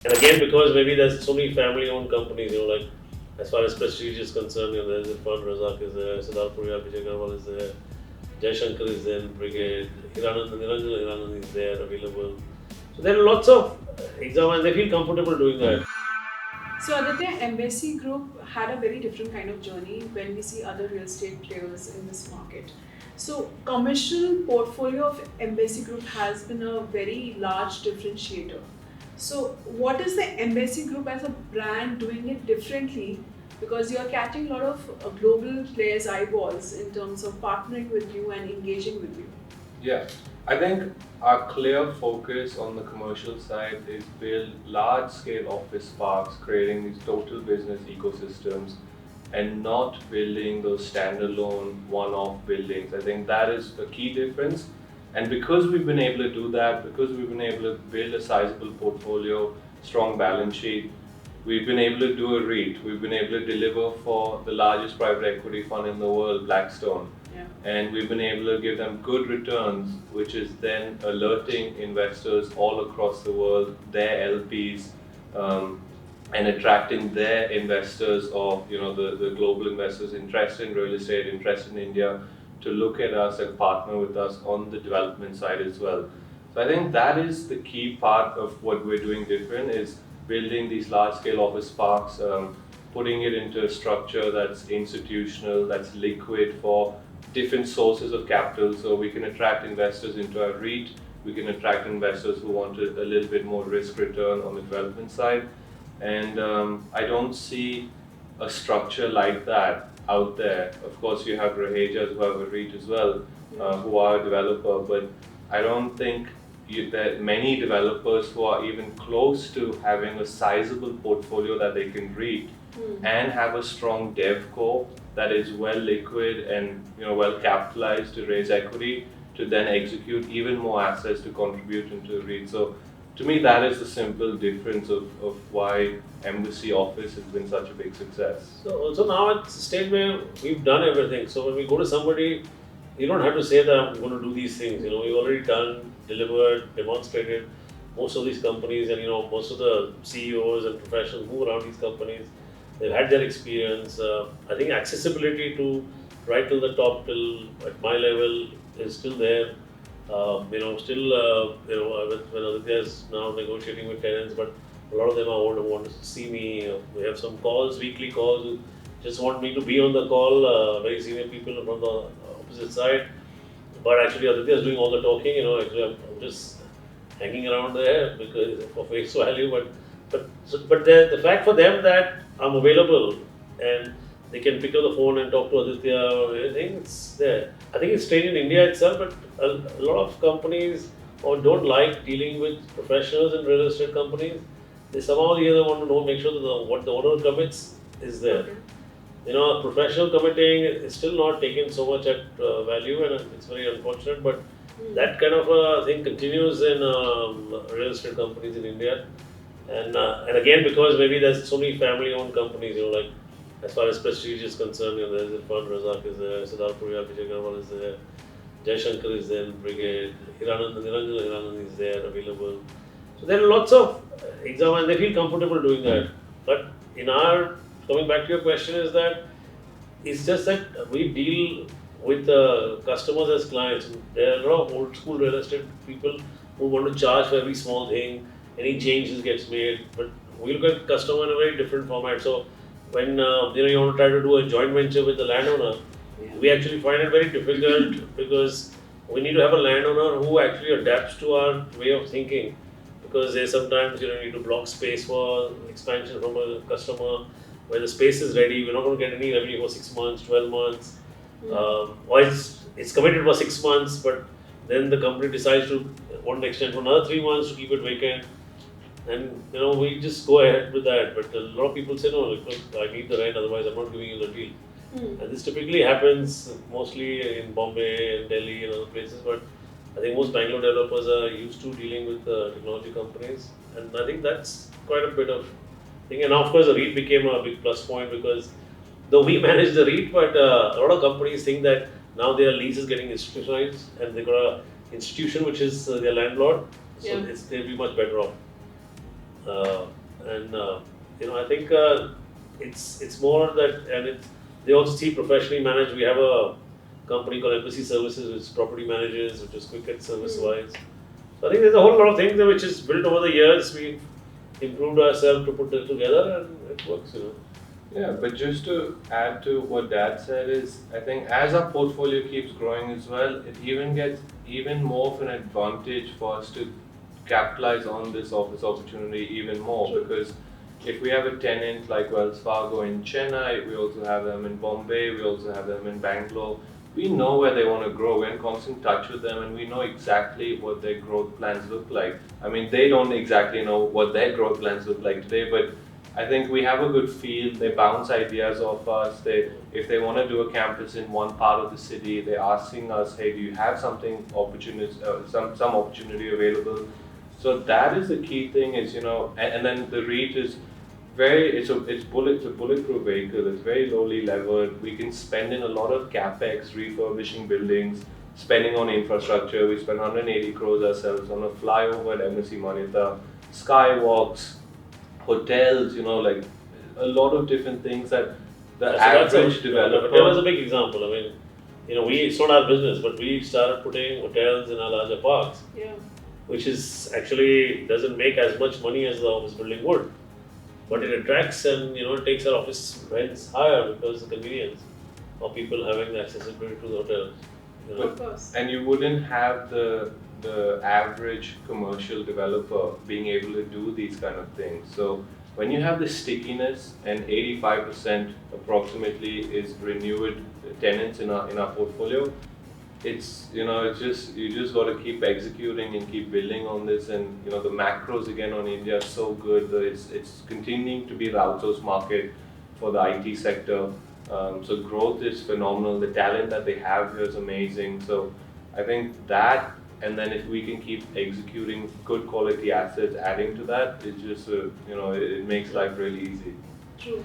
And again, because maybe there's so many family-owned companies, like as far as prestige is concerned, there's Irfan Razak is there, Siddharth Puri is there, Jai Shankar is there in Brigade, Niranjan Hiranand is there available. So there are lots of exams and they feel comfortable doing that. So Aditya, Embassy Group had a very different kind of journey when we see other real estate players in this market. So commercial portfolio of Embassy Group has been a very large differentiator. So what is the Embassy Group as a brand doing it differently? Because you are catching a lot of global players' eyeballs in terms of partnering with you and engaging with you. Yeah, I think our clear focus on the commercial side is build large-scale office parks, creating these total business ecosystems, and not building those standalone one-off buildings. I think that is a key difference. And because we've been able to do that, because we've been able to build a sizable portfolio, strong balance sheet, we've been able to do a REIT. We've been able to deliver for the largest private equity fund in the world, Blackstone. Yeah. And we've been able to give them good returns, which is then alerting investors all across the world, their LPs, and attracting their investors of the global investors interested in real estate, interested in India, to look at us and partner with us on the development side as well. So I think that is the key part of what we're doing different, is building these large-scale office parks, putting it into a structure that's institutional, that's liquid for different sources of capital, so we can attract investors into our REIT, we can attract investors who want a little bit more risk return on the development side. And I don't see a structure like that out there. Of course, you have Rahejas who have a REIT as well, who are a developer, but I don't think there are many developers who are even close to having a sizable portfolio that they can REIT and have a strong dev core that is well liquid and well capitalized to raise equity to then execute even more assets to contribute into a REIT. So to me, that is the simple difference of why Embassy Office has been such a big success. So also now at the stage where we've done everything. So when we go to somebody, you don't have to say that I'm going to do these things. We've already done, delivered, demonstrated. Most of these companies and most of the CEOs and professionals move around these companies. They've had their experience. I think accessibility to right till the top, till at my level, is still there. When Aditya is now negotiating with tenants, but a lot of them want to see me. We have some calls, weekly calls, who just want me to be on the call, very senior people from the opposite side. But actually Aditya is doing all the talking, actually I'm just hanging around there because for face value, but the fact for them that I'm available and they can pick up the phone and talk to Aditya or anything, it's there. I think it's strange in India itself, but a lot of companies don't like dealing with professionals in real estate companies. They somehow either want to make sure that what the owner commits is there. Okay. Professional committing is still not taken so much at value, and it's very unfortunate. But that kind of thing continues in real estate companies in India. And again, because maybe there's so many family-owned companies, like as far as prestige is concerned, there's Irfan Razak is there, Siddharth Puri is there, Jai Shankar is there in Brigade, Niranjan Hiranand is there available. So there are lots of exams and they feel comfortable doing that. But coming back to your question, is that it's just that we deal with customers as clients. There are a lot of old school real estate people who want to charge for every small thing, any changes gets made, but we look at customer in a very different format. So when you want to try to do a joint venture with the landowner, we actually find it very difficult because we need to have a landowner who actually adapts to our way of thinking, because they sometimes need to block space for expansion from a customer where the space is ready. We're not going to get any revenue for 6 months, 12 months. Or it's committed for 6 months, but then the company decides to want to extend for another 3 months to keep it vacant. And we just go ahead with that. But a lot of people say, no, look, I need the rent, otherwise I'm not giving you the deal. And this typically happens mostly in Bombay and Delhi and other places, but I think most Bangalore developers are used to dealing with technology companies, and I think that's quite a bit of thing. And of course, the REIT became a big plus point because though we manage the REIT, but a lot of companies think that now their lease is getting institutionalized and they got an institution which is their landlord, so they'll be much better off. uh, and I think it's more that, and they also see professionally managed. We have a company called Embassy Services, which is property managers, which is quick and service wise. So I think there's a whole lot of things which is built over the years. We've improved ourselves to put it together, and it works. Yeah, but just to add to what Dad said is, I think as our portfolio keeps growing as well, it even gets even more of an advantage for us to capitalize on this office opportunity even more, because if we have a tenant like Wells Fargo in Chennai, we also have them in Bombay, we also have them in Bangalore. We know where they want to grow. We're in constant touch with them, and we know exactly what their growth plans look like. I mean, they don't exactly know what their growth plans look like today, but I think we have a good feel. They bounce ideas off us. If they want to do a campus in one part of the city, they're asking us, "Hey, do you have something some opportunity available?" So that is the key thing. And then the REIT is it's a bulletproof vehicle. It's very lowly levered. We can spend in a lot of capex refurbishing buildings, spending on infrastructure. We spend 180 crores ourselves on a flyover at MSC Manita, skywalks, hotels, like a lot of different things that the average developer. Hotel is a big example. I mean, it's not our business, but we started putting hotels in our larger parks. Yeah. Which is actually doesn't make as much money as the office building would, but it attracts and it takes our office rents higher because of the convenience of people having the accessibility to the hotels. Of course. And you wouldn't have the average commercial developer being able to do these kind of things. So when you have the stickiness and 85% approximately is renewed tenants in our portfolio, it's you just got to keep executing and keep building on this. And the macros again on India are so good that it's continuing to be the outsource market for the IT sector. So growth is phenomenal. The talent that they have here is amazing. So I think that, and then if we can keep executing good quality assets, adding to that, it's just it makes life really easy. True.